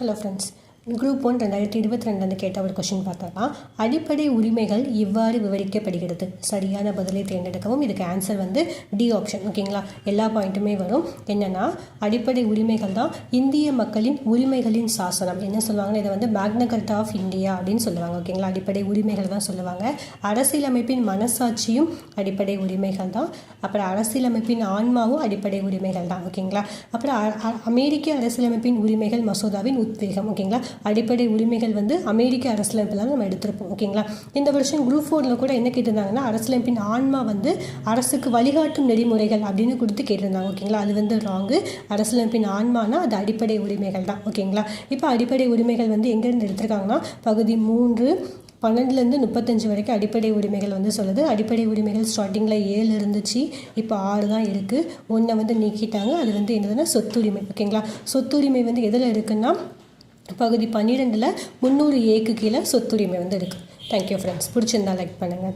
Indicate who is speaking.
Speaker 1: Hello friends, group 1 2022 கேட்ட ஒரு question பார்த்தோம்னா, அடிப்படை உரிமைகள் இவ்வாறு விவரிக்கப்படுகிறது. சரியான பதிலை தேர்ந்தெடுக்கவும். இதுக்கு ஆன்சர் டி ஆப்ஷன். ஓகேங்களா, எல்லா பாயிண்ட்டுமே வரும். என்னென்னா, அடிப்படை உரிமைகள் தான் இந்திய மக்களின் உரிமைகளின் சாசனம். என்ன சொல்லுவாங்கன்னா, இதை மேக்னா கார்ட்டா ஆஃப் இந்தியா அப்படின்னு சொல்லுவாங்க. ஓகேங்களா, அடிப்படை உரிமைகள் தான் சொல்லுவாங்க. அரசியலமைப்பின் மனசாட்சியும் அடிப்படை உரிமைகள் தான். அப்புறம் அரசியலமைப்பின் ஆன்மாவும் அடிப்படை உரிமைகள் தான். ஓகேங்களா, அப்புறம் அமெரிக்க அரசியலமைப்பின் உரிமைகள் மசோதாவின் உத்வேகம். ஓகேங்களா, அடிப்படை உரிமைகள் அமெரிக்க அரசியலமைப்பில் தான் நம்ம எடுத்திருப்போம். ஓகேங்களா, இந்த வருஷம் குரூப் 4 கூட என்ன கேட்டிருந்தாங்கன்னா, அரசியலமைப்பின் ஆன்மா அரசுக்கு வழிகாட்டும் நெறிமுறைகள் அப்படின்னு கொடுத்து கேட்டிருந்தாங்க. ஓகேங்களா, அது ராங்கு. அரசியலமைப்பின் ஆன்மானா அது அடிப்படை உரிமைகள் தான். ஓகேங்களா, இப்போ அடிப்படை உரிமைகள் எங்கேருந்து எடுத்திருக்காங்கன்னா, பகுதி 3 12லேருந்து 35 வரைக்கும் அடிப்படை உரிமைகள் சொல்லுது. அடிப்படை உரிமைகள் ஸ்டார்டிங்கில் 7 இருந்துச்சு, இப்போ 6 தான் இருக்குது. 1 நீக்கிட்டாங்க. அது என்னதுன்னா சொத்துரிமை. ஓகேங்களா, சொத்துரிமை எதில் இருக்குன்னா பகுதி 12ல் 300Aக்கு கீழே சொத்துரிமை இருக்குது. Thank you friends. பிடிச்சிருந்தா லைக் பண்ணுங்கள்.